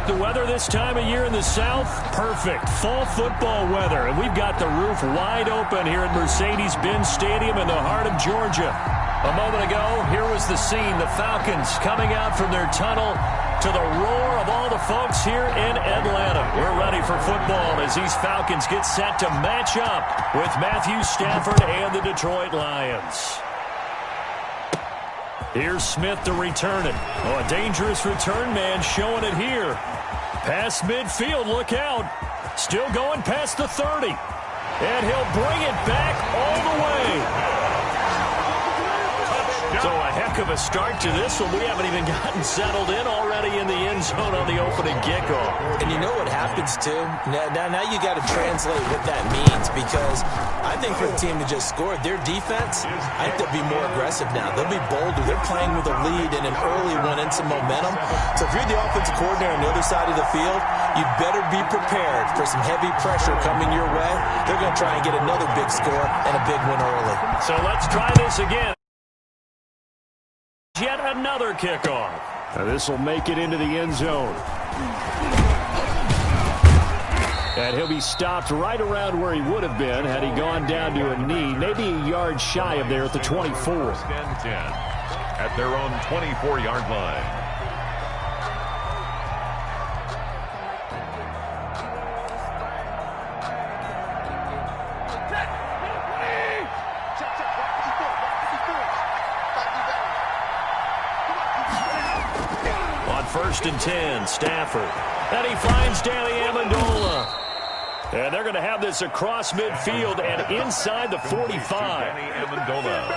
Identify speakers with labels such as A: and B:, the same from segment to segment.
A: the weather this time of year in the South? Perfect. Fall football weather. And we've got the roof wide open here at Mercedes-Benz Stadium in the heart of Georgia. A moment ago, here was the scene. The Falcons coming out from their tunnel to the roar of all the folks here in Atlanta. We're ready for football as these Falcons get set to match up with Matthew Stafford and the Detroit Lions. Here's Smith to return it. Oh, a dangerous return man showing it here. Past midfield, look out. Still going past the 30. And he'll bring it back all the way. So a heck of a start to this one. We haven't even gotten settled in already in the end zone on the opening kickoff.
B: And you know what happens, too? Now you got to translate what that means, because I think for the team to just score, their defense, I think they'll be more aggressive now. They'll be bolder. They're playing with a lead and an early one and some momentum. So if you're the offensive coordinator on the other side of the field, you better be prepared for some heavy pressure coming your way. They're going to try and get another big score and a big one early.
A: So let's try this again. Yet another kickoff. This will make it into the end zone. And he'll be stopped right around where he would have been had he gone down to a knee, maybe a yard shy of there at the 24.
C: 10 at their own 24-yard line.
A: First and 10, Stafford. And he finds Danny Amendola. And they're going to have this across midfield and inside the 45.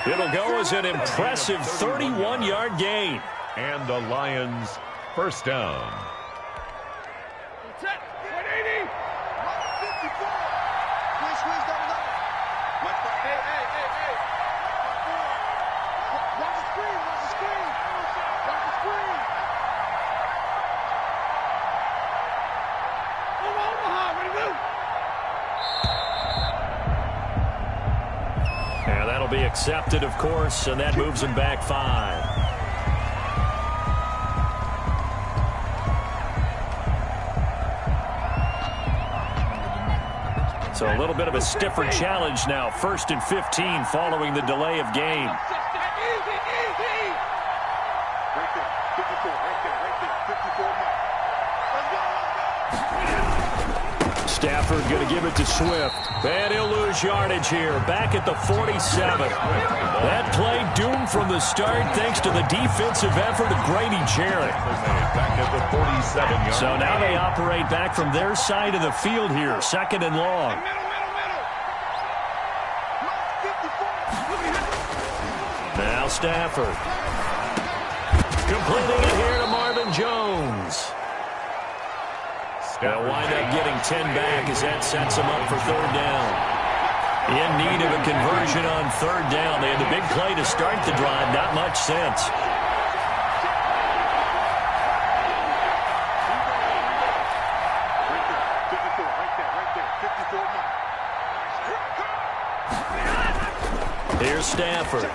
A: It'll go as an impressive 31-yard gain.
C: And the Lions first down.
A: Be accepted, of course, and that moves him back 5. So a little bit of a stiffer challenge now. 1st and 15 following the delay of game. Stafford going to give it to Swift. And he'll lose yardage here. Back at the 47. That play doomed from the start thanks to the defensive effort of Grady Jarrett.
C: Back at the 47-yard.
A: So now they operate back from their side of the field here. 2nd and long. Now Stafford. Completing it here to Marvin Jones. They'll wind up getting 10 back as that sets them up for 3rd down. In need of a conversion on 3rd down. They had the big play to start the drive. Not much sense. Here's Stafford.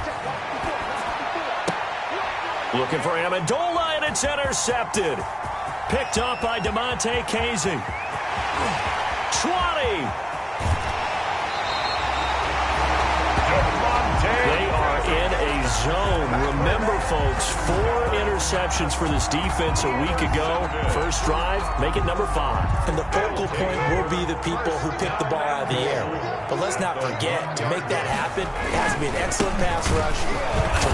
A: Looking for Amendola, and it's intercepted. Picked up by DeMonte Casey. 20. They are in a zone. Remember, folks, 4 interceptions for this defense a week ago. First drive, make it number 5.
B: And the focal point will be the people who pick the ball out of the air. But let's not forget, to make that happen, it has to be an excellent pass rush,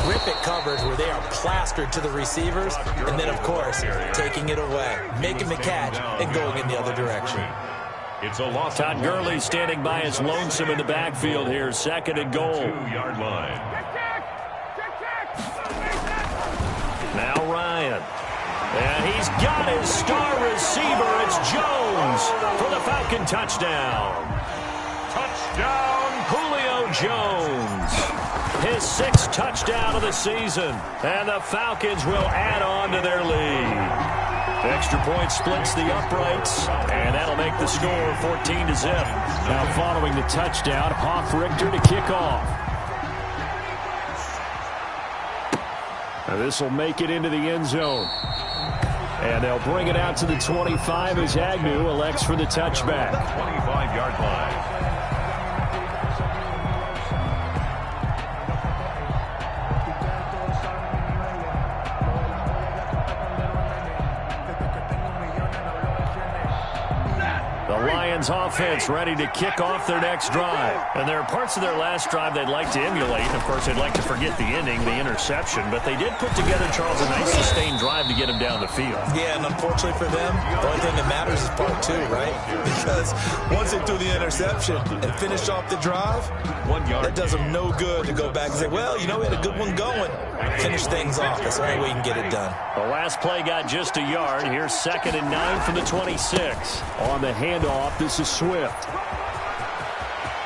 B: terrific coverage where they are plastered to the receivers, and then, of course, taking it away, making the catch, and going in the other direction.
C: It's a loss.
A: Todd Gurley standing by his lonesome in the backfield here. 2nd and goal.
C: 2-yard line.
A: Now Ryan. And he's got his star receiver. It's Jones for the Falcon touchdown.
C: Touchdown,
A: Julio Jones. His 6th touchdown of the season. And the Falcons will add on to their lead. Extra point splits the uprights, and that'll make the score 14-0. Now following the touchdown, Hoff-Richter to kick off. Now this will make it into the end zone. And they'll bring it out to the 25 as Agnew elects for the touchback.
C: 25-yard line.
A: Offense ready to kick off their next drive. And there are parts of their last drive they'd like to emulate. Of course, they'd like to forget the ending, the interception. But they did put together, Charles, a nice sustained drive to get them down the field.
B: Yeah, and unfortunately for them, the only thing that matters is part two, right? Because once they threw the interception and finished off the drive,
C: 1 yard.
B: that does them no good to go back and say, well, you know, we had a good one going. Finish things off. That's the only way you can get it done.
A: The last play got just a yard. Here's 2nd and 9 from the 26. On the handoff, this is Swift.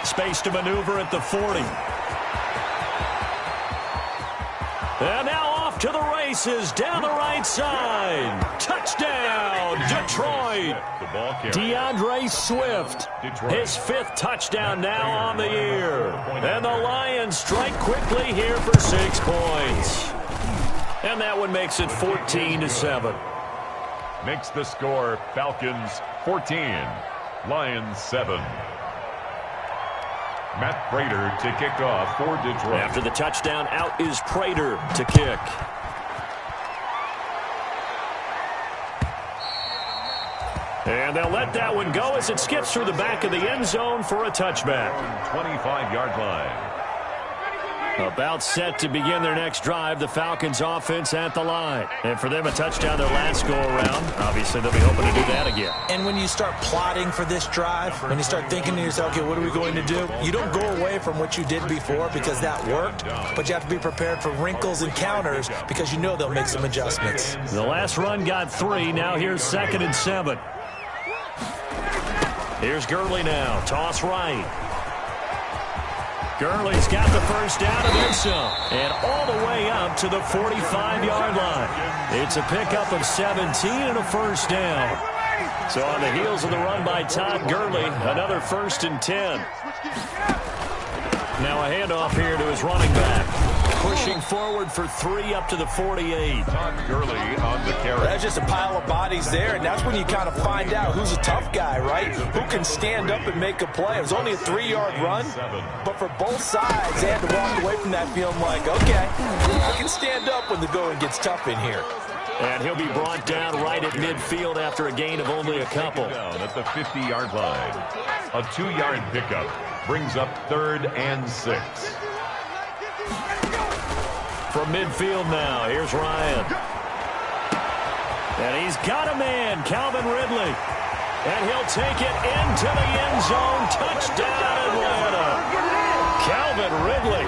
A: Space to maneuver at the 40. And now off to the races down the right side. Touchdown, Detroit. DeAndre Swift, his 5th touchdown now on the year. And the Lions strike quickly here for 6 points. And that one makes it 14-7.
C: Makes the score Falcons 14, Lions 7. Matt Prater to kick off for Detroit.
A: After the touchdown, out is Prater to kick. And they'll let that one go as it skips through the back of the end zone for a touchback.
C: 25-yard line.
A: About set to begin their next drive, the Falcons offense at the line. And for them, a touchdown their last go-around. Obviously, they'll be hoping to do that again.
B: And when you start plotting for this drive, when you start thinking to yourself, okay, what are we going to do? You don't go away from what you did before because that worked, but you have to be prepared for wrinkles and counters because you know they'll make some adjustments.
A: The last run got 3. Now here's 2nd and 7. Here's Gurley now. Toss right. Gurley's got the first down and then some. And all the way up to the 45-yard line. It's a pickup of 17 and a first down. So on the heels of the run by Todd Gurley, another 1st and 10. Now a handoff here to his running back. Pushing forward for 3 up to the 48.
C: Todd Gurley on the carry.
B: That's just a pile of bodies there, and that's when you kind of find out who's a tough guy, right? Who can stand up and make a play. It was only a 3-yard run, but for both sides, they had to walk away from that feeling like, okay, I can stand up when the going gets tough in here.
A: And he'll be brought down right at midfield after a gain of only a couple.
C: Down at the 50-yard line. A 2-yard pickup brings up 3rd and 6.
A: From midfield now, here's Ryan. And he's got a man, Calvin Ridley. And he'll take it into the end zone. Touchdown, Atlanta. Calvin Ridley,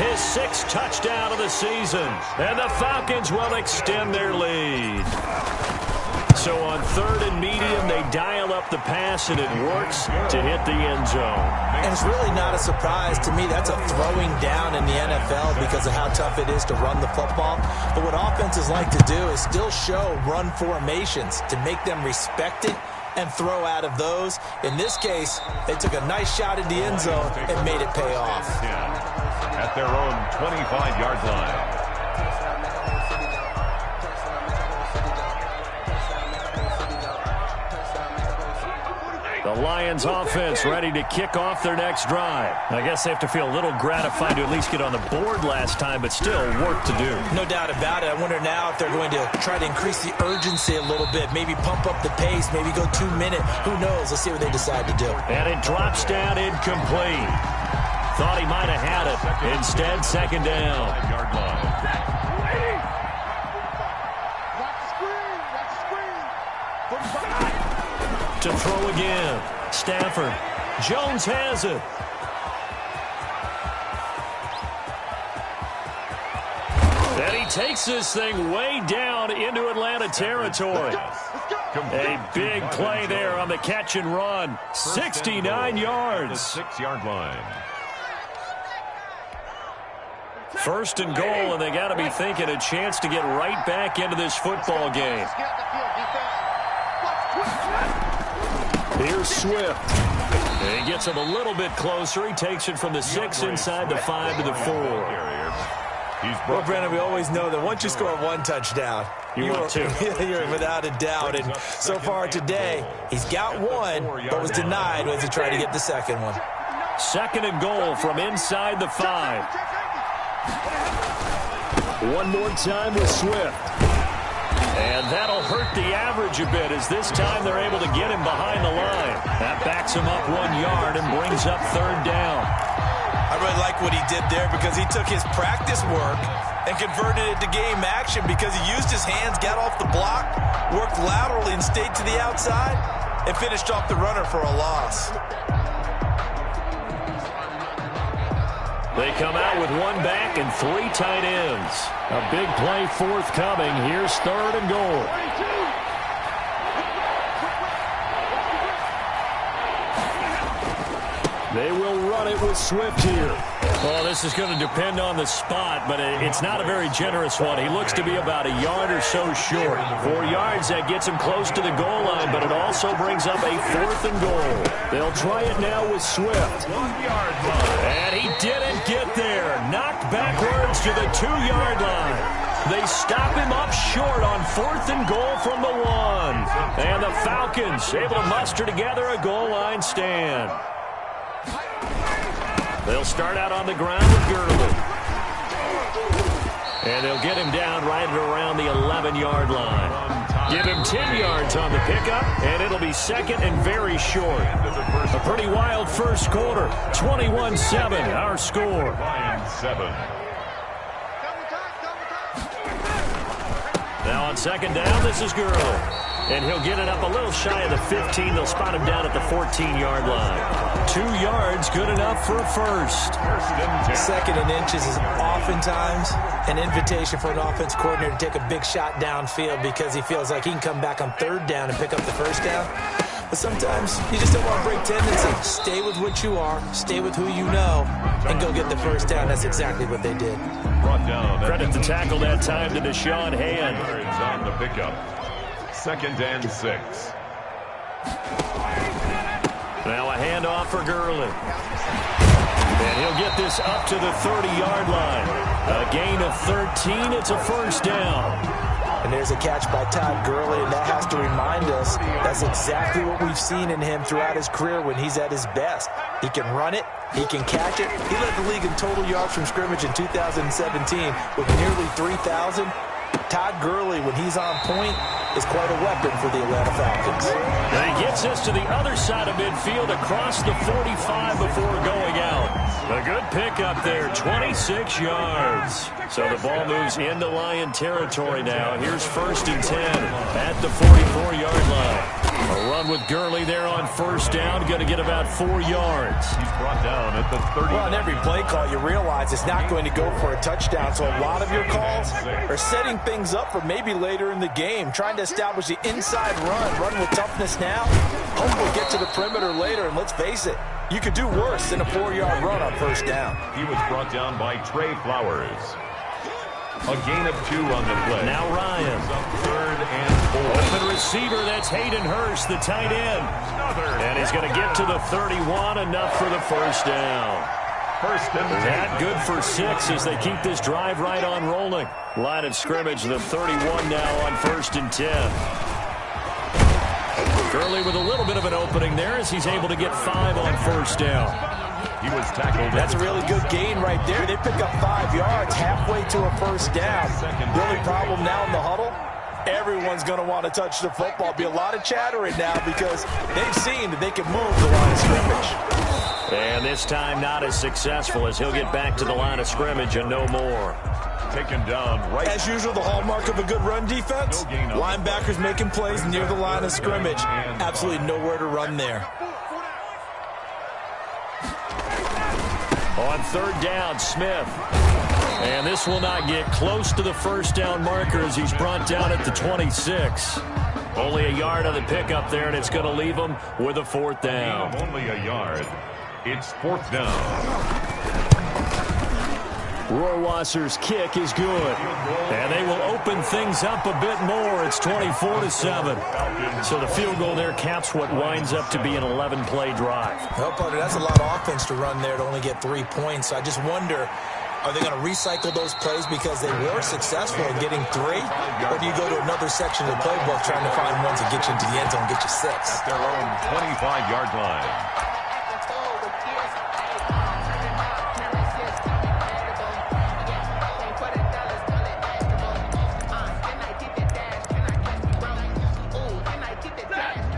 A: his 6th touchdown of the season. And the Falcons will extend their lead. So on 3rd and medium, they dial up the pass, and it works to hit the end zone.
B: And it's really not a surprise to me. That's a throwing down in the NFL because of how tough it is to run the football. But what offenses like to do is still show run formations to make them respect it and throw out of those. In this case, they took a nice shot at the end zone and made it pay off.
C: At their own 25-yard line.
A: The Lions offense ready to kick off their next drive. I guess they have to feel a little gratified to at least get on the board last time, but still work to do.
B: No doubt about it. I wonder now if they're going to try to increase the urgency a little bit, maybe pump up the pace, maybe go 2 minute. Who knows? Let's see what they decide to do.
A: And it drops down incomplete. Thought he might have had it. Instead, 2nd down. To throw again. Stafford. Jones has it. And he takes this thing way down into Atlanta territory. A big play there on the catch and run. 69 yards.
C: 6-yard line.
A: 1st and goal, and they got to be thinking a chance to get right back into this football game. Here's Swift. And he gets him a little bit closer. He takes it from the 6 inside the 5 to the 4.
B: Well, Brandon, we always know that once you score 1 touchdown,
A: You want two.
B: You're without a doubt. And so far today, he's got one, but was denied as he tried to get the second one.
A: 2nd and goal from inside the 5. One more time with Swift. And that'll hurt the average a bit as this time they're able to get him behind the line. That backs him up 1 yard and brings up 3rd down.
B: I really like what he did there because he took his practice work and converted it to game action because he used his hands, got off the block, worked laterally and stayed to the outside, and finished off the runner for a loss.
A: They come out with 1 back and 3 tight ends. A big play forthcoming. Here's 3rd and goal. They will run it with Swift here. Well, this is going to depend on the spot, but it's not a very generous one. He looks to be about a yard or so short. 4 yards, that gets him close to the goal line, but it also brings up a 4th and goal. They'll try it now with Swift. And he didn't get there. Knocked backwards to the 2-yard line. They stop him up short on 4th and goal from the 1. And the Falcons able to muster together a goal line stand. They'll start out on the ground with Gurley. And they'll get him down right around the 11-yard line. Give him 10 yards on the pickup, and it'll be 2nd and very short. A pretty wild first quarter. 21-7, our score. Now on 2nd down, this is Gurley. And he'll get it up a little shy of the 15. They'll spot him down at the 14-yard line. 2 yards, good enough for a first.
B: 2nd and inches is oftentimes an invitation for an offense coordinator to take a big shot downfield because he feels like he can come back on 3rd down and pick up the first down. But sometimes you just don't want to break tendency. Stay with what you are, stay with who you know, and go get the first down. That's exactly what they did.
A: Credit the tackle that time to Deshaun Hand.
C: On the pickup. 2nd and 6.
A: Now a handoff for Gurley. And he'll get this up to the 30-yard line. A gain of 13. It's a first down.
B: And there's a catch by Todd Gurley, and that has to remind us that's exactly what we've seen in him throughout his career when he's at his best. He can run it. He can catch it. He led the league in total yards from scrimmage in 2017 with nearly 3,000. Todd Gurley, when he's on point, is quite a weapon for the Atlanta Falcons.
A: And he gets us to the other side of midfield across the 45 before going out. A good pickup there, 26 yards. So the ball moves into Lion territory now. Here's 1st and 10 at the 44-yard line. A run with Gurley there on 1st down, going to get about 4 yards.
C: He's brought down at the 30.
B: Well, on every play call, you realize it's not going to go for a touchdown. So a lot of your calls are setting things up for maybe later in the game, trying to establish the inside run with toughness now. Hopefully get to the perimeter later, and let's face it, you could do worse than a 4-yard run on 1st down.
C: He was brought down by Trey Flowers. A gain of 2 on the play.
A: Now Ryan.
C: 3rd and 4.
A: Open receiver, that's Hayden Hurst, the tight end. And he's going to get to the 31, enough for the first down.
C: 1st and 10.
A: That good for 6 as they keep this drive right on rolling. Line of scrimmage, the 31 now on 1st and 10. Gurley with a little bit of an opening there as he's able to get 5 on 1st down.
C: He was tackled.
B: That's a really good gain right there. They pick up 5 yards halfway to a 1st down. The only problem now in the huddle, everyone's going to want to touch the football. Be a lot of chattering now because they've seen that they can move the line of scrimmage.
A: And this time not as successful as he'll get back to the line of scrimmage and no more.
C: Taken down right.
B: As usual, the hallmark of a good run defense, linebackers making plays near the line of scrimmage. Absolutely nowhere to run there.
A: On 3rd down, Smith. And this will not get close to the 1st down marker as he's brought down at the 26. Only a yard on the pickup there, and it's going to leave him with a 4th down.
C: Only a yard. It's 4th down.
A: Rohrwasser's kick is good. And they will open things up a bit more. It's 24-7. So the field goal there caps what winds up to be an 11-play drive.
B: Well, partner, that's a lot of offense to run there to only get 3 points. I just wonder Are they going to recycle those plays because they were successful in getting 3? Or do you go to another section of the playbook trying to find ones that get you into the end zone and get you 6?
C: At their own 25-yard line.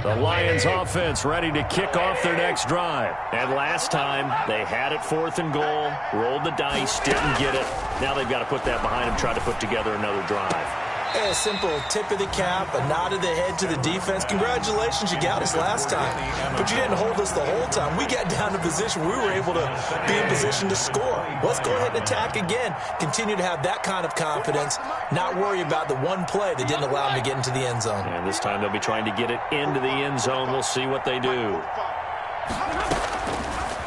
A: The Lions offense ready to kick off their next drive. And last time, they had it 4th and goal, rolled the dice, didn't get it. Now they've got to put that behind them, try to put together another drive.
B: A simple tip of the cap, a nod of the head to the defense. Congratulations, you got us last time. But you didn't hold us the whole time. We got down to position. We were able to be in position to score. Let's go ahead and attack again. Continue to have that kind of confidence. Not worry about the one play that didn't allow them to get into the end zone.
A: And this time they'll be trying to get it into the end zone. We'll see what they do.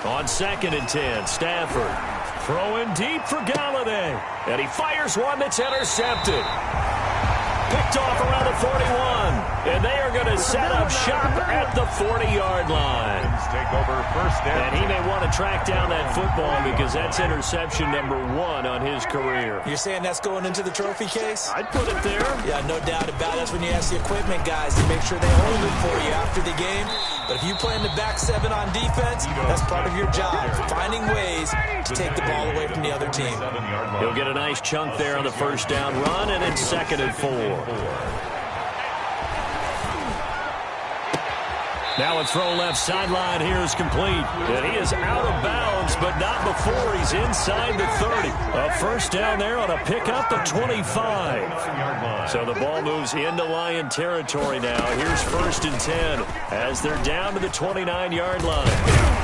A: On 2nd and 10, Stafford throwing deep for Galladay. And he fires one that's intercepted. Picked off around the 41. And they are going to set up shop at the 40-yard line.
C: Take over first down.
A: And he may want to track down that football because that's interception number 1 on his career.
B: You're saying that's going into the trophy case?
A: I'd put it there.
B: Yeah, no doubt about it. That's when you ask the equipment guys to make sure they hold it for you after the game. But if you play in the back 7 on defense, that's part of your job, finding ways to take the ball away from the other team.
A: He'll get a nice chunk there on the first down run, and it's 2nd and 4. Now a throw left sideline here is complete. And he is out of bounds, but not before he's inside the 30. A first down there on a pickup at 25. So the ball moves into Lion territory now. Here's 1st and 10 as they're down to the 29-yard line.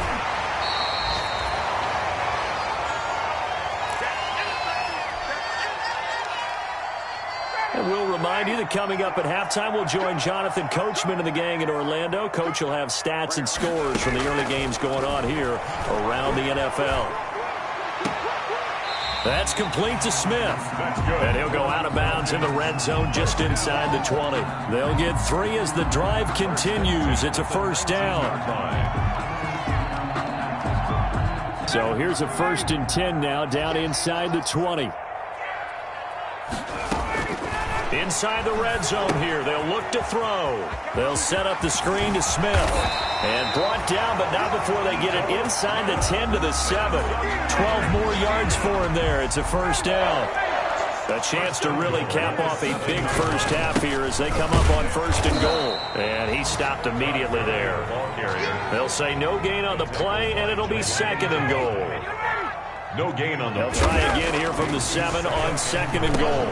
A: And we'll remind you that coming up at halftime, we'll join Jonathan Coachman and the gang in Orlando. Coach will have stats and scores from the early games going on here around the NFL. That's complete to Smith. And he'll go out of bounds in the red zone just inside the 20. They'll get 3 as the drive continues. It's a first down. So here's a 1st and 10 now down inside the 20. Inside the red zone here, they'll look to throw. They'll set up the screen to Smith. And brought down, but not before they get it inside the 10 to the 7. 12 more yards for him there. It's a first down. A chance to really cap off a big first half here as they come up on 1st and goal. And he stopped immediately there. They'll say no gain on the play, and it'll be 2nd and goal.
C: No gain on the play.
A: They'll try again here from the 7 on 2nd and goal.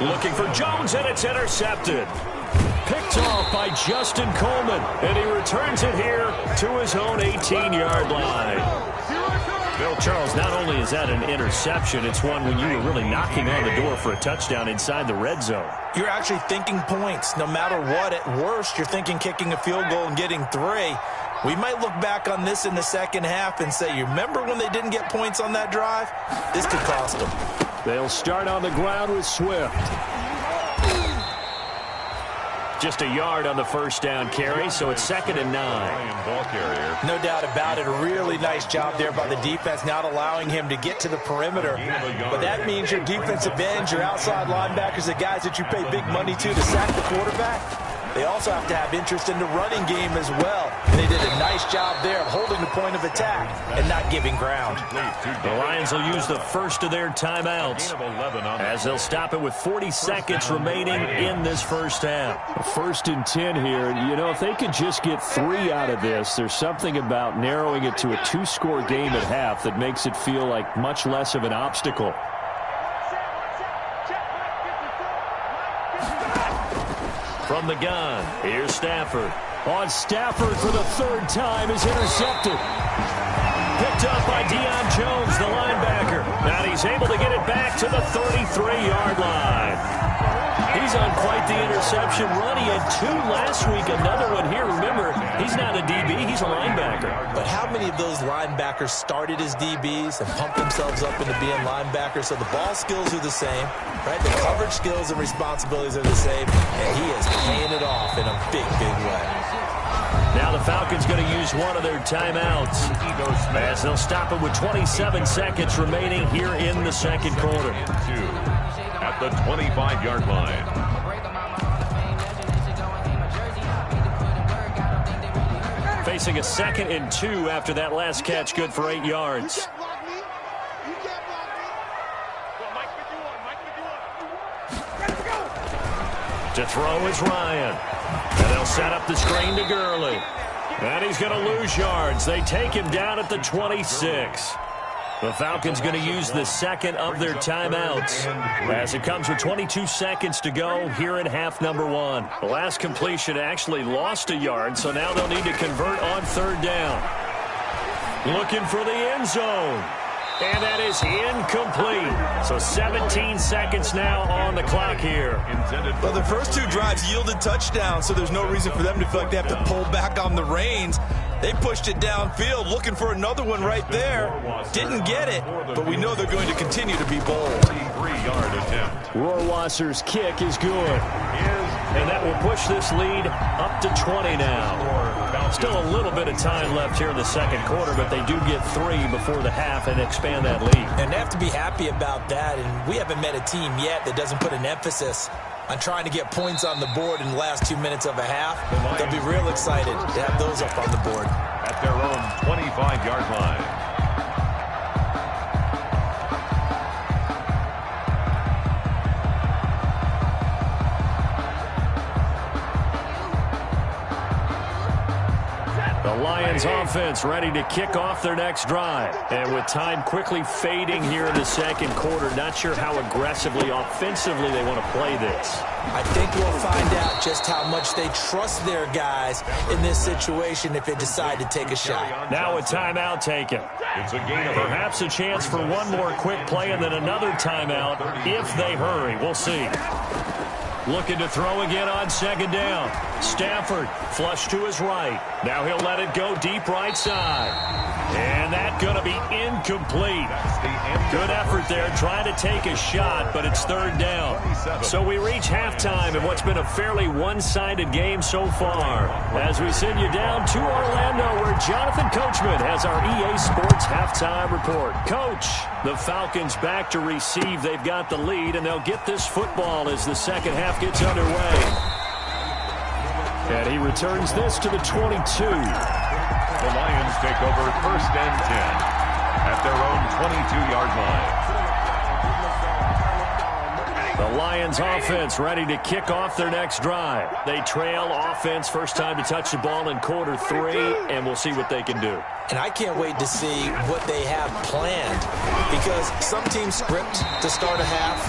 A: Looking for Jones, and it's intercepted. Picked off by Justin Coleman, and he returns it here to his own 18-yard line. Bill Charles, not only is that an interception, it's one when you were really knocking on the door for a touchdown inside the red zone.
B: You're actually thinking points. No matter what, at worst, you're thinking kicking a field goal and getting 3. We might look back on this in the second half and say, you remember when they didn't get points on that drive? This could cost them.
A: They'll start on the ground with Swift. Just a yard on the first down carry, so it's 2nd and 9.
B: No doubt about it. A really nice job there by the defense, not allowing him to get to the perimeter. But that means your defensive ends, your outside linebackers, the guys that you pay big money to sack the quarterback, they also have to have interest in the running game as well. And they did a nice job there of holding the point of attack and not giving ground.
A: The Lions will use the first of their timeouts as they'll stop it with 40 seconds remaining in this first half. 1st and 10 here. You know, if they could just get 3 out of this, there's something about narrowing it to a 2-score game at half that makes it feel like much less of an obstacle. From the gun, here's Stafford. On Stafford for the 3rd time is intercepted. Picked up by Deion Jones, the linebacker. Now he's able to get it back to the 33-yard line. He's on quite the interception run. He had 2 last week, another one here. Remember, he's not a DB, he's a linebacker.
B: But how many of those linebackers started as DBs and pumped themselves up into being linebackers? So the ball skills are the same, right? The coverage skills and responsibilities are the same, and he is paying it off in a big, big way.
A: Now the Falcons going to use one of their timeouts, as they'll stop it with 27 seconds remaining here in the second quarter.
C: At the 25-yard line.
A: Facing a 2nd and 2 after that last catch, good for 8 yards. To throw is Ryan. And they'll set up the screen to Gurley. And he's going to lose yards. They take him down at the 26. The Falcons going to use the second of their timeouts as it comes with 22 seconds to go here in half number 1. The last completion actually lost a yard, so now they'll need to convert on 3rd down. Looking for the end zone. And that is incomplete. So 17 seconds now on the clock here.
B: Well, the first 2 drives yielded touchdowns, so there's no reason for them to feel like they have to pull back on the reins. They pushed it downfield, looking for another one right there. Didn't get it, but we know they're going to continue to be bold.
C: 3-yard attempt.
A: Rohrwasser's kick is good. And that will push this lead up to 20 now. Still a little bit of time left here in the second quarter, but they do get 3 before the half and expand that lead.
B: And they have to be happy about that, and we haven't met a team yet that doesn't put an emphasis on trying to get points on the board in the last 2 minutes of a half. They'll be real excited to have those up on the board.
C: At their own 25-yard line.
A: The Lions offense ready to kick off their next drive. And with time quickly fading here in the second quarter, not sure how aggressively, offensively they want to play this.
B: I think we'll find out just how much they trust their guys in this situation if they decide to take a shot.
A: Now a timeout taken.
C: It's a gain of
A: Perhaps a chance for one more quick play and then another timeout if they hurry. We'll see. Looking to throw again on 2nd down. Stafford flush to his right. Now he'll let it go deep right side. And that's going to be incomplete. Good effort there trying to take a shot, but it's 3rd down. So we reach halftime in what's been a fairly one-sided game so far. As we send you down to Orlando, where Jonathan Coachman has our EA Sports halftime report. Coach, the Falcons back to receive. They've got the lead, and they'll get this football as the second half gets underway. And he returns this to the 22.
C: The Lions take over 1st and 10 at their own 22-yard line.
A: The Lions offense ready to kick off their next drive. They trail offense, first time to touch the ball in quarter 3, and we'll see what they can do.
B: And I can't wait to see what they have planned, because some teams script to start a half.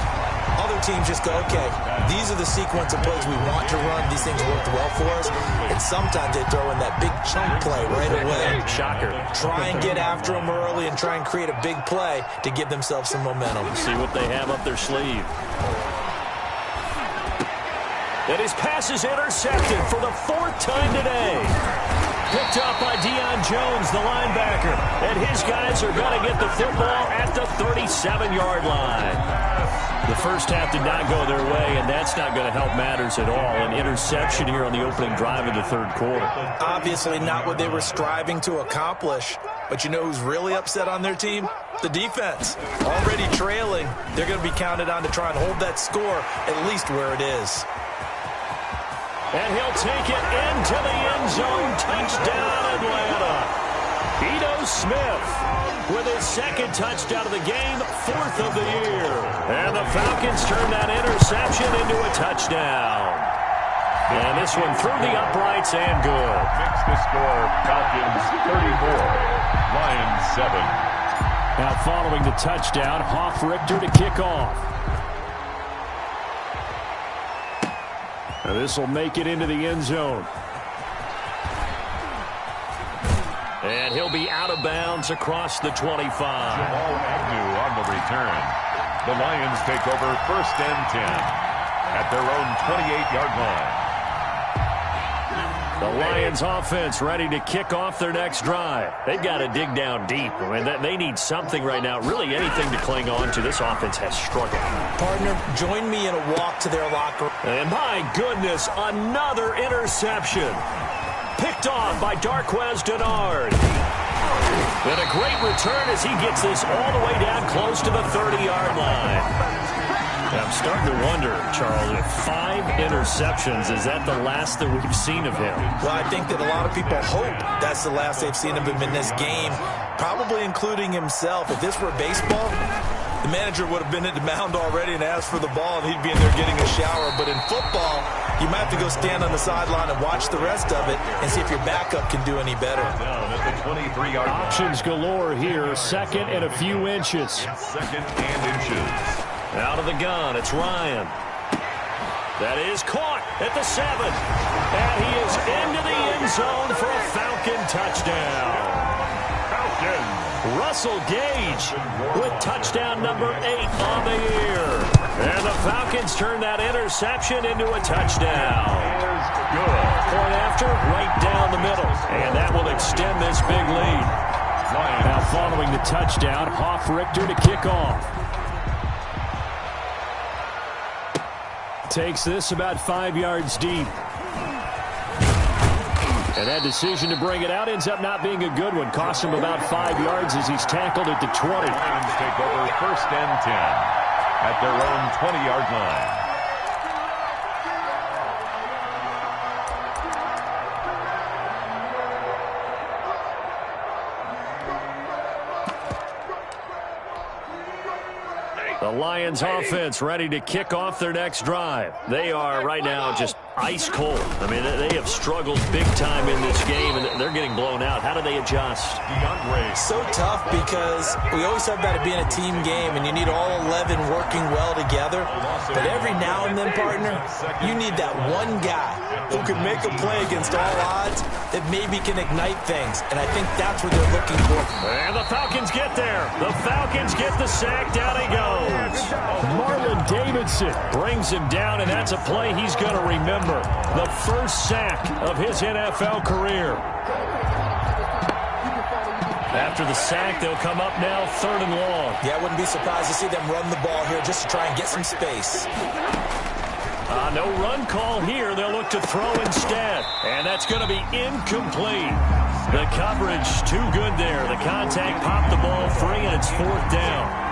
B: Other teams just go, okay, these are the sequence of plays we want to run. These things worked well for us. And sometimes they throw in that big chunk play right away.
A: Shocker.
B: Try and get after them early and try and create a big play to give themselves some momentum.
A: See what they have up their sleeve. And his pass is intercepted for the 4th time today. Picked up by Deion Jones, the linebacker. And his guys are going to get the football at the 37-yard line. The first half did not go their way, and that's not going to help matters at all. An interception here on the opening drive of the 3rd quarter.
B: Obviously not what they were striving to accomplish. But you know who's really upset on their team? The defense. Already trailing. They're going to be counted on to try and hold that score at least where it is.
A: And he'll take it into the end zone. Touchdown, Atlanta. Ito Smith with his 2nd touchdown of the game, 4th of the year. And the Falcons turn that interception into a touchdown. And this one through the uprights and good.
C: Makes the score Falcons 34, Lions 7.
A: Now following the touchdown, Hoff-Richter to kick off. Now this will make it into the end zone. And he'll be out of bounds across the 25.
C: Jamal Agnew on the return. The Lions take over 1st and 10 at their own 28-yard line.
A: The Lions offense ready to kick off their next drive. They've got to dig down deep. I mean, they need something right now, really anything to cling on to. This offense has struggled.
B: Partner, join me in a walk to their locker room.
A: And my goodness, another interception. Picked picked off by Darquez Denard. And a great return as he gets this all the way down close to the 30-yard line. I'm starting to wonder, Charles, if 5 interceptions, is that the last that we've seen of him?
B: Well, I think that a lot of people hope that's the last they've seen of him in this game, probably including himself. If this were baseball, the manager would have been at the mound already and asked for the ball, and he'd be in there getting a shower. But in football, you might have to go stand on the sideline and watch the rest of it and see if your backup can do any better.
A: Options galore here. Second and a few inches.
C: Second and inches.
A: Out of the gun, it's Ryan. That is caught at the 7. And he is into the end zone for a Falcon touchdown. Russell Gage with touchdown number 8 on the year. And the Falcons turn that interception into a touchdown. Good. Point after, right down the middle. And that will extend this big lead. Now following the touchdown, Hoff-Richter to kick off. Takes this about 5 yards deep. And that decision to bring it out ends up not being a good one. Cost him about 5 yards as he's tackled at the 20.
C: Lions take over first and 10 at their own 20-yard line.
A: The Lions offense ready to kick off their next drive. They are right now just ice cold. I mean, they have struggled big time in this game, and they're getting blown out. How do they adjust?
B: So tough because we always talk about it being a team game, and you need all 11 working well together. But every now and then, partner, you need that one guy who can make a play against all odds that maybe can ignite things. And I think that's what they're looking for.
A: And the Falcons get there. The Falcons get the sack. Down he goes. Marlon Davidson brings him down, and that's a play he's going to remember. The first sack of his NFL career. After the sack, they'll come up now 3rd and long.
B: Yeah, I wouldn't be surprised to see them run the ball here just to try and get some space.
A: No run call here. They'll look to throw instead. And that's going to be incomplete. The coverage too good there. The contact popped the ball free, and it's 4th down.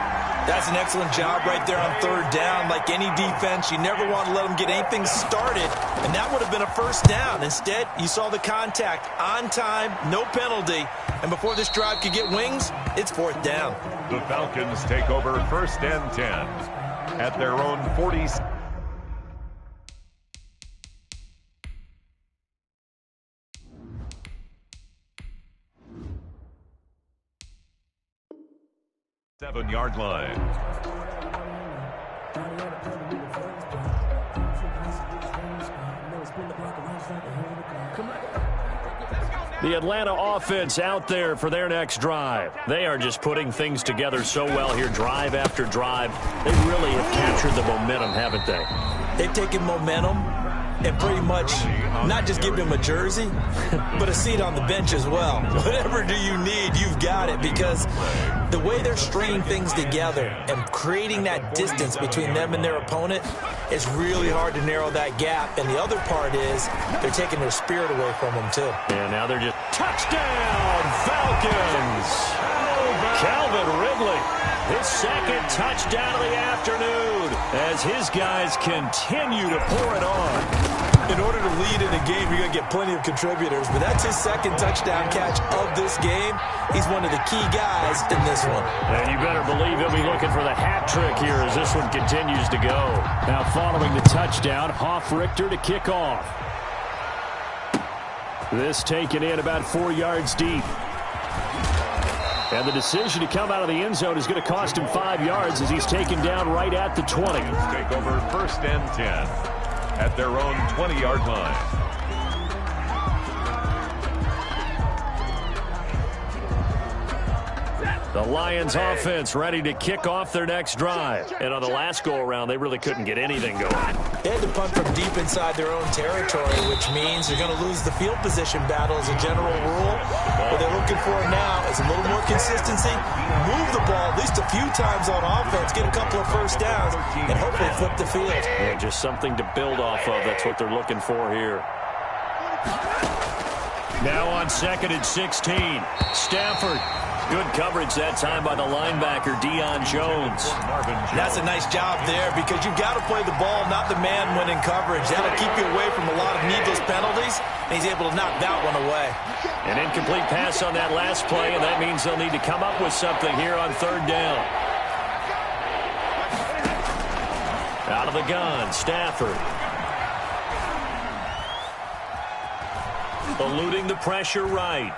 B: That's an excellent job right there on 3rd down. Like any defense, you never want to let them get anything started, and that would have been a 1st down. Instead, you saw the contact on time, no penalty, and before this drive could get wings, it's 4th down.
C: The Falcons take over first and 10 at their own 40. Seven-yard line.
A: The Atlanta offense out there for their next drive. They are just putting things together so well here, drive after drive. They really have captured the momentum, haven't they?
B: They've taken momentum and pretty much not just give him a jersey, but a seat on the bench as well. Whatever do you need, you've got it, because the way they're stringing things together and creating that distance between them and their opponent is really hard to narrow that gap. And the other part is they're taking their spirit away from them, too.
A: And now they're just touchdown, Falcons! Calvin Ridley, his 2nd touchdown of the afternoon as his guys continue to pour it on.
B: In order to lead in a game, you're going to get plenty of contributors, but that's his 2nd touchdown catch of this game. He's one of the key guys in this one.
A: And you better believe he'll be looking for the hat trick here as this one continues to go. Now following the touchdown, Hoff-Richter to kick off. This taken in about 4 yards deep. And the decision to come out of the end zone is going to cost him 5 yards as he's taken down right at the 20.
C: Take over first and 10 at their own 20-yard line.
A: The Lions offense ready to kick off their next drive. And on the last go-around, they really couldn't get anything going.
B: They had to punt from deep inside their own territory, which means they're going to lose the field position battle as a general rule. What they're looking for now is a little more consistency, move the ball at least a few times on offense, get a couple of 1st downs, and hopefully flip the field.
A: Yeah, just something to build off of. That's what they're looking for here. Now on 2nd and 16. Stafford. Good coverage that time by the linebacker, Deion Jones.
B: That's a nice job there because you've got to play the ball, not the man when in coverage. That'll keep you away from a lot of needless penalties, and he's able to knock that one away.
A: An incomplete pass on that last play, and that means they'll need to come up with something here on 3rd down. Out of the gun, Stafford. Eluding the pressure right.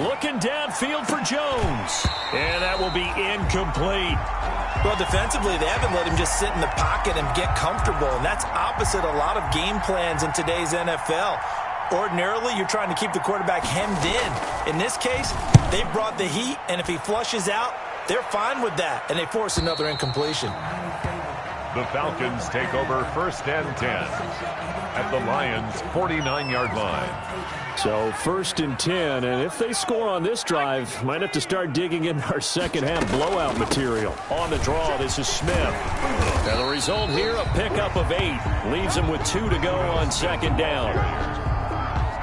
A: Looking downfield for Jones. And that will be incomplete.
B: Well, defensively, they haven't let him just sit in the pocket and get comfortable, and that's opposite a lot of game plans in today's NFL. Ordinarily, you're trying to keep the quarterback hemmed in. In this case, they brought the heat, and if he flushes out, they're fine with that, and they force another incompletion.
C: The Falcons take over 1st and 10 at the Lions' 49-yard line.
A: So 1st and 10, and if they score on this drive, might have to start digging in our second-half blowout material. On the draw, this is Smith. And the result here, a pickup of 8. Leaves him with 2 to go on 2nd down.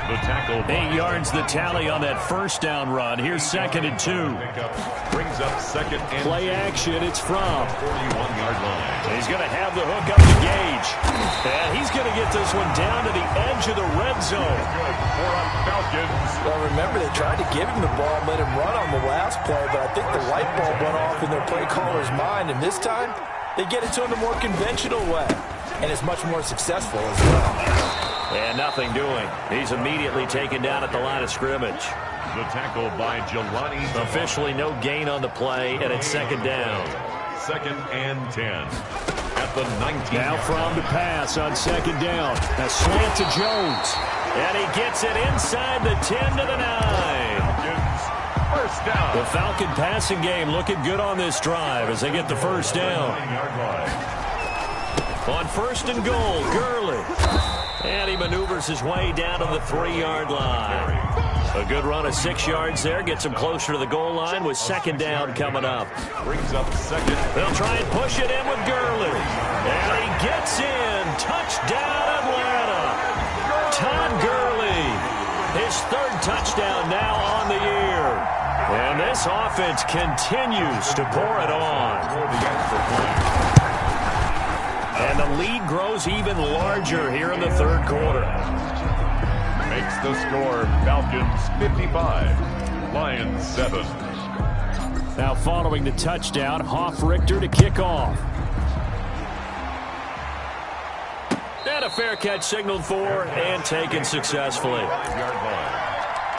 C: The tackle.
A: 8 yards the tally on that 1st down run. Here's 2nd and 2.
C: Brings up 2nd and
A: Play action, it's from
C: 41-yard line.
A: He's going to have the hook up to Gage. And he's going to get this one down to the edge of the red zone.
C: Good for the Falcons.
B: Well, remember, they tried to give him the ball and let him run on the last play, but I think the light bulb went off in their play caller's mind, and this time they get it to him the more conventional way, and it's much more successful as well.
A: And nothing doing. He's immediately taken down at the line of scrimmage.
C: The tackle by Jelani.
A: Officially no gain on the play, and it's 2nd down.
C: 2nd and 10 at the 19.
A: Now from the pass on 2nd down. A slant to Jones. And he gets it inside the 10 to the 9.
C: First down.
A: The Falcon passing game looking good on this drive as they get the 1st down. On 1st and goal, Gurley. And he maneuvers his way down to the 3-yard line. A good run of 6 yards there. Gets him closer to the goal line with 2nd down coming up.
C: Brings up 2nd.
A: They'll try and push it in with Gurley. And he gets in. Touchdown, Atlanta. Todd Gurley. His 3rd touchdown now on the year. And this offense continues to pour it on. And the lead grows even larger here in the 3rd quarter.
C: Makes the score Falcons 55, Lions 7.
A: Now following the touchdown, Hoff-Richter to kick off. And a fair catch signaled for and taken successfully.
C: 5-yard line.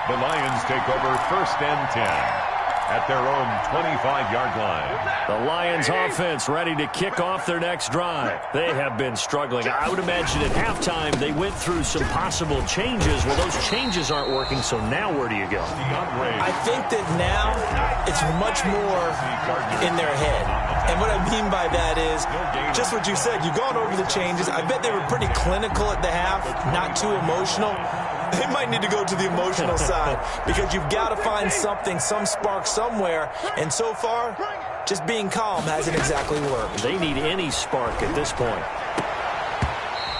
C: The Lions take over 1st and 10. At their own 25-yard line.
A: The Lions offense ready to kick off their next drive. They have been struggling. I would imagine at halftime they went through some possible changes. Well, those changes aren't working, so now where do you go?
B: I think that now it's much more in their head. And what I mean by that is just what you said. You've gone over the changes. I bet they were pretty clinical at the half, not too emotional. They might need to go to the emotional side because you've got to find something, some spark somewhere. And so far, just being calm hasn't exactly worked.
A: They need any spark at this point.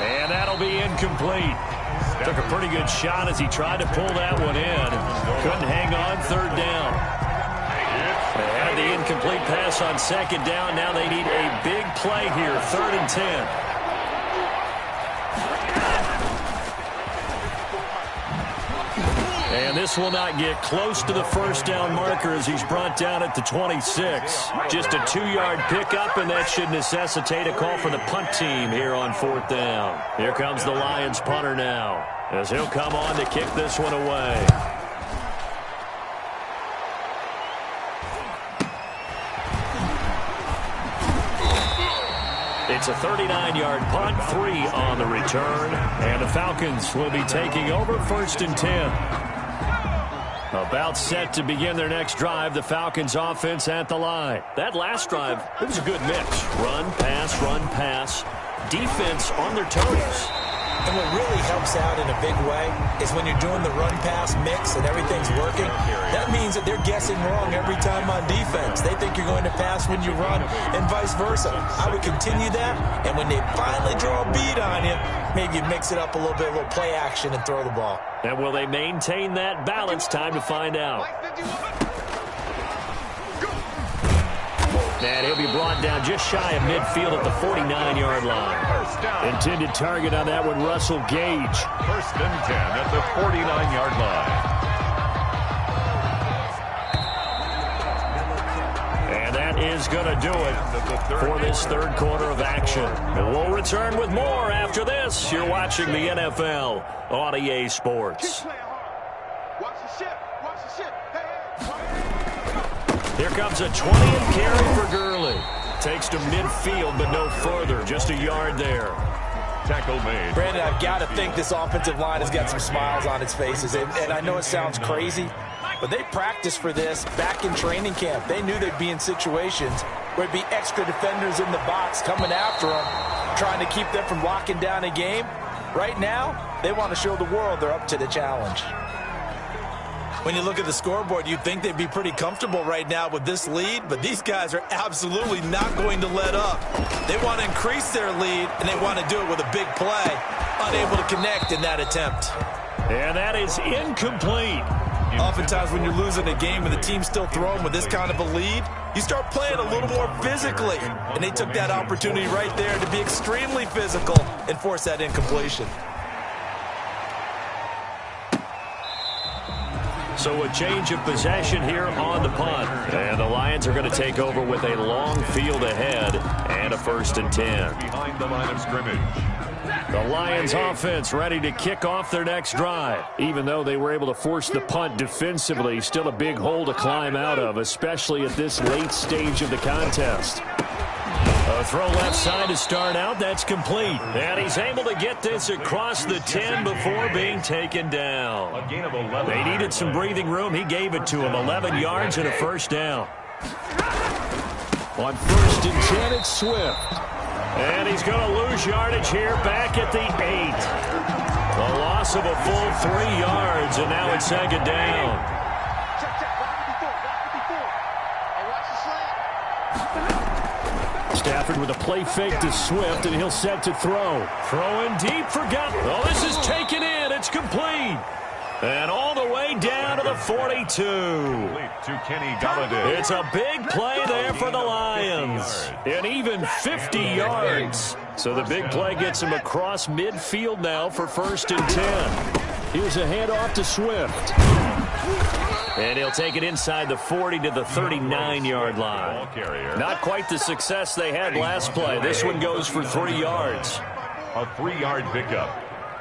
A: And that'll be incomplete. Took a pretty good shot as he tried to pull that one in. Couldn't hang on 3rd down. They had the incomplete pass on 2nd down. Now they need a big play here, 3rd and 10. And this will not get close to the 1st down marker as he's brought down at the 26. Just a 2-yard pickup, and that should necessitate a call for the punt team here on 4th down. Here comes the Lions punter now as he'll come on to kick this one away. It's a 39-yard punt, 3 on the return, and the Falcons will be taking over 1st and 10. About set to begin their next drive, the Falcons offense at the line. That last drive, it was a good mix. Run, pass, defense on their toes.
B: And what really helps out in a big way is when you're doing the run-pass mix and everything's working, that means that they're guessing wrong every time on defense. They think you're going to pass when you run and vice versa. I would continue that, and when they finally draw a beat on you, maybe you mix it up a little bit, a little play action, and throw the ball.
A: And will they maintain that balance? Time to find out. And he'll be brought down just shy of midfield at the 49-yard line. Intended target on that one, Russell Gage.
C: First and 10 at the 49-yard line.
A: And that is going to do it for this third quarter of action. And we'll return with more after this. You're watching the NFL on EA Sports. Here comes a 20th carry for Gurley. Takes to midfield, but no further. Just a yard there.
C: Tackle made.
B: Brandon, I've got to think this offensive line has got some smiles on its faces. And I know it sounds crazy, but they practiced for this back in training camp. They knew they'd be in situations where it'd be extra defenders in the box coming after them, trying to keep them from locking down a game. Right now, they want to show the world they're up to the challenge. When you look at the scoreboard, you'd think they'd be pretty comfortable right now with this lead, but these guys are absolutely not going to let up. They want to increase their lead, and they want to do it with a big play. Unable to connect in that attempt.
A: And that is incomplete.
B: Oftentimes when you're losing a game and the team's still throwing with this kind of a lead, you start playing a little more physically. And they took that opportunity right there to be extremely physical and force that incompletion.
A: So a change of possession here on the punt. And the Lions are going to take over with a long field ahead and a 1st and 10.
C: Behind the line of scrimmage.
A: The Lions offense ready to kick off their next drive. Even though they were able to force the punt defensively, still a big hole to climb out of, especially at this late stage of the contest. A throw left side to start out. That's complete. And he's able to get this across the 10 before being taken down.
C: A gain of 11.
A: They needed some breathing room. He gave it to him. 11 yards and a 1st down. On 1st and 10, it's Swift. And he's going to lose yardage here back at the 8. A loss of a full 3 yards, and now it's 2nd down. Stafford with a play fake to Swift, and he'll set to throw. Throwing deep for Gup. Oh, this is taken in. It's complete. And all the way down to the 42.
C: To Kenny Galladay.
A: It's a big play there for the Lions. And even 50 yards. So the big play gets him across midfield now for 1st and 10. Here's a handoff to Swift. And he'll take it inside the 40 to the 39-yard line. Not quite the success they had last play. This one goes for 3 yards.
C: A 3-yard pickup.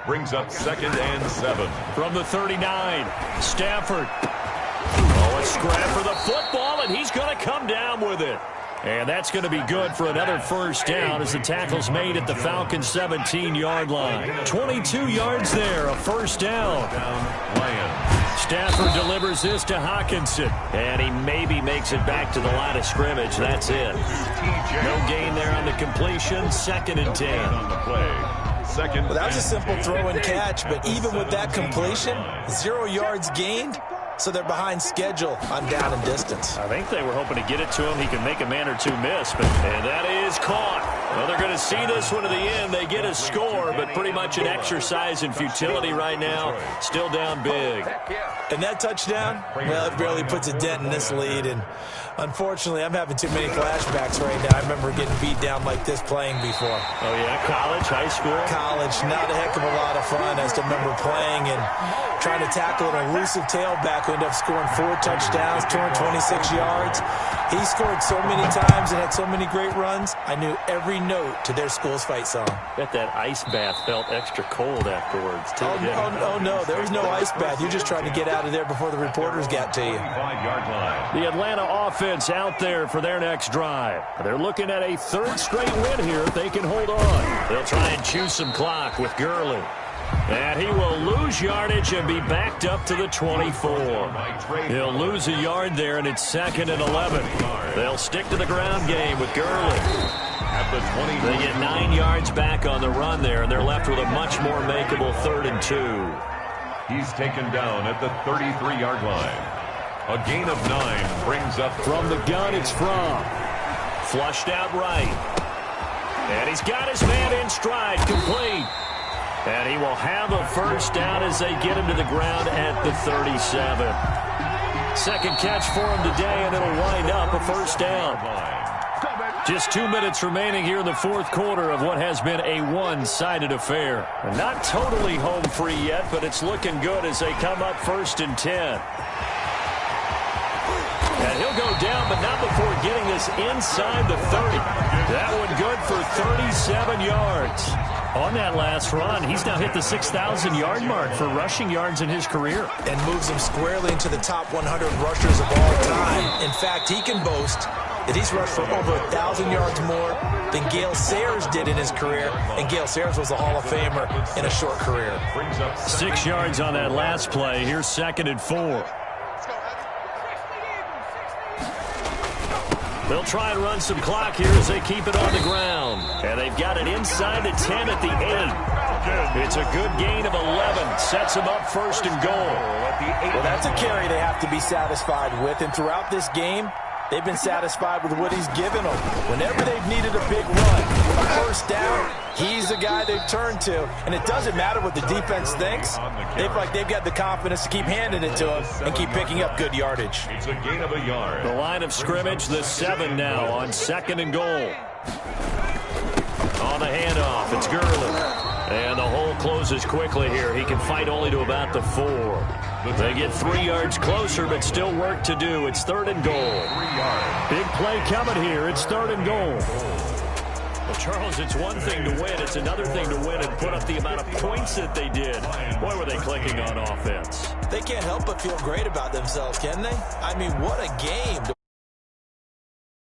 C: Brings up 2nd and 7.
A: From the 39, Stafford. Oh, a scrap for the football, and he's going to come down with it. And that's going to be good for another 1st down as the tackle's made at the Falcons' 17-yard line. 22 yards there, a 1st down.
C: Lions.
A: Stafford delivers this to Hawkinson, and he maybe makes it back to the line of scrimmage. That's it. No gain there on the completion, 2nd and 10.
C: On the play.
B: Well, that was a simple throw and catch, but even with that completion, 0 yards gained, so they're behind schedule on down and distance.
A: I think they were hoping to get it to him. He can make a man or two miss, and that is caught. Well, they're going to see this one to the end. They get a score, but pretty much an exercise in futility right now. Still down big.
B: And that touchdown, well, it barely puts a dent in this lead. And unfortunately, I'm having too many flashbacks right now. I remember getting beat down like this playing before.
A: Oh, yeah? College, high school?
B: College. Not a heck of a lot of fun. I just remember playing and trying to tackle an elusive tailback who ended up scoring 4 touchdowns, 226 yards. He scored so many times and had so many great runs, I knew every note to their school's fight song.
A: Bet that ice bath felt extra cold afterwards, too.
B: Oh, no, there was no ice bath. You're just trying to get out of there before the reporters got to you.
C: 5-yard line.
A: The Atlanta offense out there for their next drive. They're looking at a 3rd straight win here if they can hold on. They'll try and chew some clock with Gurley. And he will lose yardage and be backed up to the 24. He'll lose a yard there, and it's 2nd and 11. They'll stick to the ground game with Gurley.
C: At the 20.
A: They get 9 yards back on the run there, and they're left with a much more makeable 3rd and 2.
C: He's taken down at the 33-yard line. A gain of 9 brings up
A: from the gun. It's From. Flushed out right. And he's got his man in stride, complete. And he will have a first down as they get him to the ground at the 37. Second catch for him today, and it'll wind up a first down. Just 2 minutes remaining here in the fourth quarter of what has been a one-sided affair. And not totally home free yet, but it's looking good as they come up 1st and 10. And he'll go down, but not before getting this inside the 30. That one good for 37 yards. On that last run, he's now hit the 6,000-yard mark for rushing yards in his career.
B: And moves him squarely into the top 100 rushers of all time. In fact, he can boast that he's rushed for over 1,000 yards more than Gale Sayers did in his career. And Gale Sayers was a Hall of Famer in a short career.
A: 6 yards on that last play. Here's 2nd and 4. They'll try and run some clock here as they keep it on the ground. And they've got it inside the 10 at the 8. It's a good gain of 11. Sets them up 1st and goal.
B: Well, that's a carry they have to be satisfied with. And throughout this game, they've been satisfied with what he's given them. Whenever they've needed a big run, a first down, he's the guy they've turned to. And it doesn't matter what the defense thinks. They feel like they've got the confidence to keep handing it to him and keep picking up good yardage.
C: It's a gain of a yard.
A: The line of scrimmage, the 7 now on 2nd and goal. On the handoff, it's Gurley. And the hole closes quickly here. He can fight only to about the 4. They get 3 yards closer, but still work to do. It's 3rd and goal. Big play coming here. It's 3rd and goal. Well, Charles, it's one thing to win. It's another thing to win and put up the amount of points that they did. Boy, were they clicking on offense.
B: They can't help but feel great about themselves, can they? I mean, what a game.